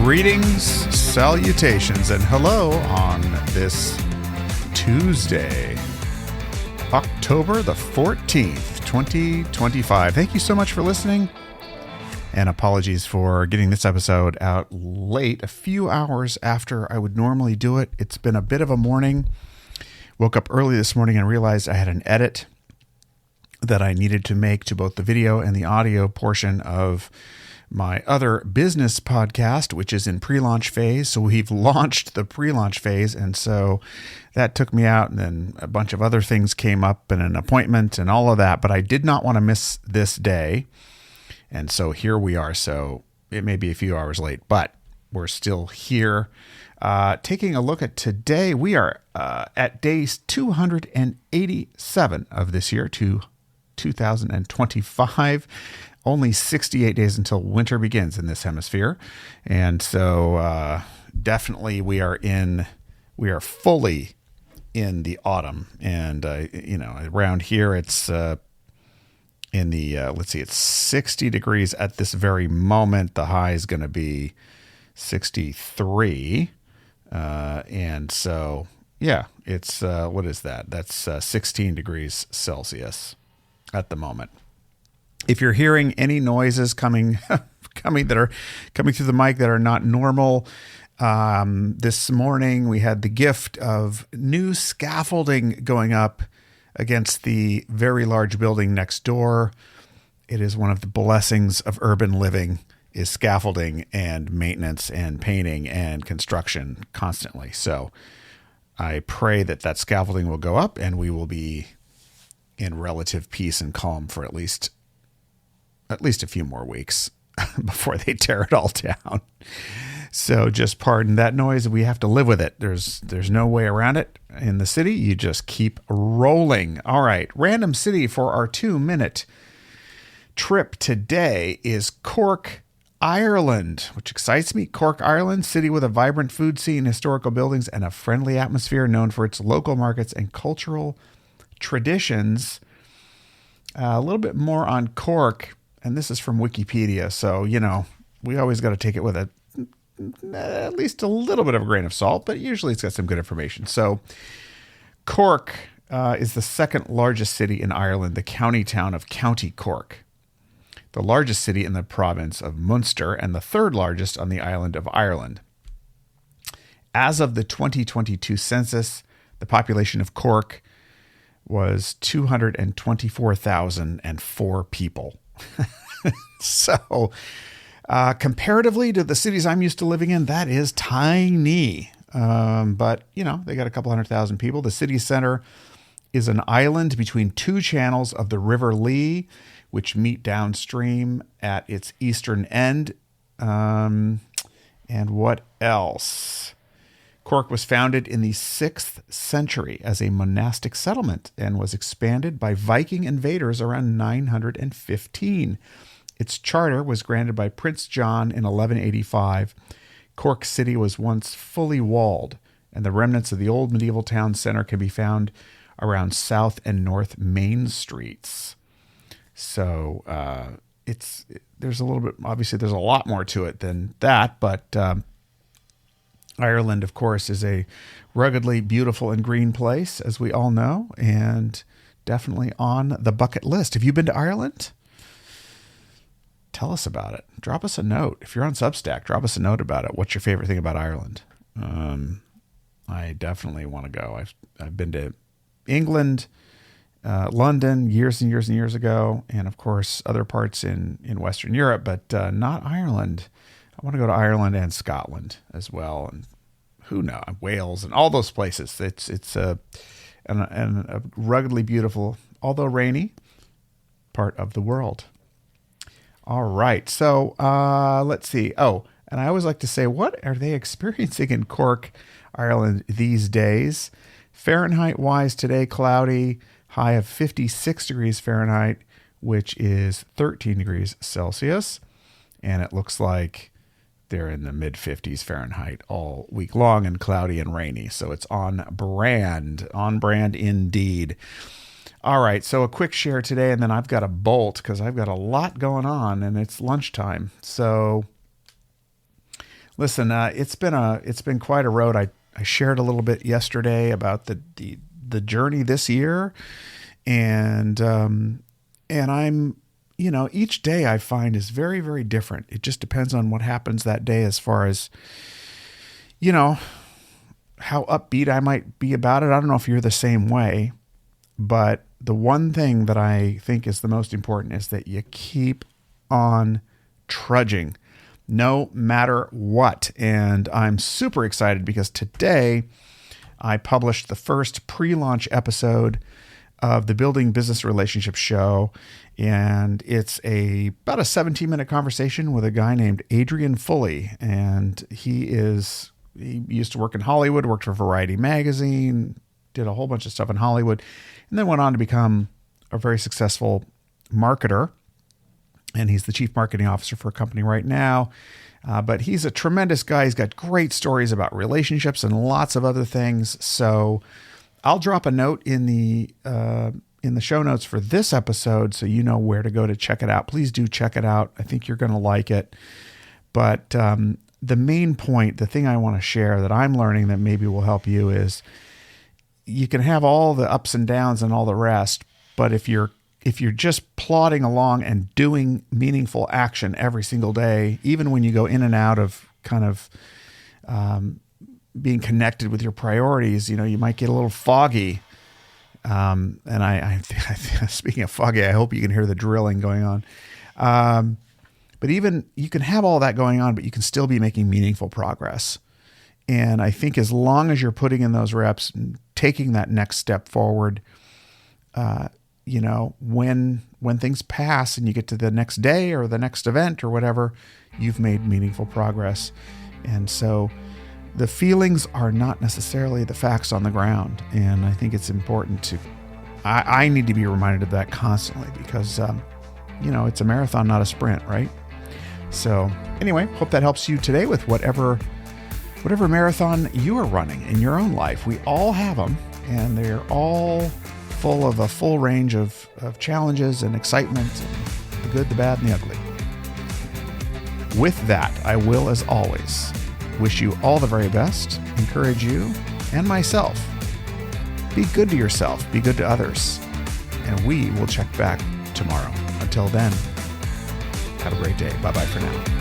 Greetings, salutations, and hello on this Tuesday, October the 14th, 2025. Thank you so much for listening, and apologies for getting this episode out late, a few hours after I would normally do it. It's been a bit of a morning. Woke up early this morning and realized I had an edit that I needed to make to both the video and the audio portion of my other business podcast, which is in pre-launch phase. So we've launched the pre-launch phase. And so that took me out, and then a bunch of other things came up and an appointment and all of that. But I did not want to miss this day. And so here we are. So it may be a few hours late, but we're still here. Taking a look at today, we are at days 287 of this year, 2025. Only 68 days until winter begins in this hemisphere. And so definitely we are fully in the autumn. And, around here it's in the, it's 60 degrees at this very moment. The high is going to be 63. And so, yeah, it's, what is that? That's 16 degrees Celsius at the moment. If you're hearing any noises coming through the mic that are not normal, this morning we had the gift of new scaffolding going up against the very large building next door. It is one of the blessings of urban living, is scaffolding and maintenance and painting and construction constantly. So I pray that scaffolding will go up and we will be in relative peace and calm for at least a few more weeks before they tear it all down. So just pardon that noise. We have to live with it. There's no way around it. In the city, you just keep rolling. All right. Random city for our 2-minute trip today is Cork, Ireland, which excites me. Cork, Ireland, city with a vibrant food scene, historical buildings, and a friendly atmosphere, known for its local markets and cultural traditions. A little bit more on Cork. And this is from Wikipedia, so, we always got to take it with at least a little bit of a grain of salt, but usually it's got some good information. So Cork is the second largest city in Ireland, the county town of County Cork, the largest city in the province of Munster, and the third largest on the island of Ireland. As of the 2022 census, the population of Cork was 224,004 people. So, comparatively to the cities I'm used to living in, that is tiny. But, they got a couple 100,000 people. The city center is an island between two channels of the River Lee, which meet downstream at its eastern end. And what else? Cork was founded in the 6th century as a monastic settlement and was expanded by Viking invaders around 915. Its charter was granted by Prince John in 1185. Cork City was once fully walled, and the remnants of the old medieval town center can be found around South and North Main Streets. So there's a little bit, obviously there's a lot more to it than that, but Ireland, of course, is a ruggedly beautiful and green place, as we all know, and definitely on the bucket list. Have you been to Ireland? Tell us about it. Drop us a note. If you're on Substack, drop us a note about it. What's your favorite thing about Ireland? I definitely want to go. I've been to England, London years and years and years ago, and of course other parts in Western Europe, but not Ireland. I want to go to Ireland and Scotland as well, and who knows, Wales and all those places. It's a ruggedly beautiful, although rainy, part of the world. All right, so let's see. Oh, and I always like to say, what are they experiencing in Cork, Ireland these days? Fahrenheit-wise today, cloudy, high of 56 degrees Fahrenheit, which is 13 degrees Celsius, and it looks like they're in the mid-50s Fahrenheit all week long and cloudy and rainy. So it's on brand indeed. All right, so a quick share today, and then I've got to bolt because I've got a lot going on, and it's lunchtime. So Listen, it's been quite a road. I shared a little bit yesterday about the journey this year, and I'm, each day I find is very, very different. It just depends on what happens that day as far as, how upbeat I might be about it. I don't know if you're the same way, but the one thing that I think is the most important is that you keep on trudging no matter what. And I'm super excited because today I published the first pre-launch episode of the Building Business Relationship show. And it's about a 17-minute conversation with a guy named Adrian Foley. And he used to work in Hollywood, worked for Variety magazine, did a whole bunch of stuff in Hollywood, and then went on to become a very successful marketer. And he's the chief marketing officer for a company right now. But he's a tremendous guy. He's got great stories about relationships and lots of other things. So I'll drop a note in the show notes for this episode so you know where to go to check it out. Please do check it out. I think you're going to like it. But the main point, the thing I want to share that I'm learning that maybe will help you is you can have all the ups and downs and all the rest, but if you're just plodding along and doing meaningful action every single day, even when you go in and out of kind of being connected with your priorities, you might get a little foggy. And I speaking of foggy, I hope you can hear the drilling going on. But even you can have all that going on, but you can still be making meaningful progress. And I think as long as you're putting in those reps and taking that next step forward, when things pass and you get to the next day or the next event or whatever, you've made meaningful progress. And so the feelings are not necessarily the facts on the ground. And I think it's important I need to be reminded of that constantly because, it's a marathon, not a sprint, right? So anyway, hope that helps you today with whatever marathon you are running in your own life. We all have them, and they're all full of a full range of challenges and excitement, and the good, the bad, and the ugly. With that, I will, as always, wish you all the very best, encourage you and myself. Be good to yourself, be good to others, and we will check back tomorrow. Until then, have a great day. Bye-bye for now.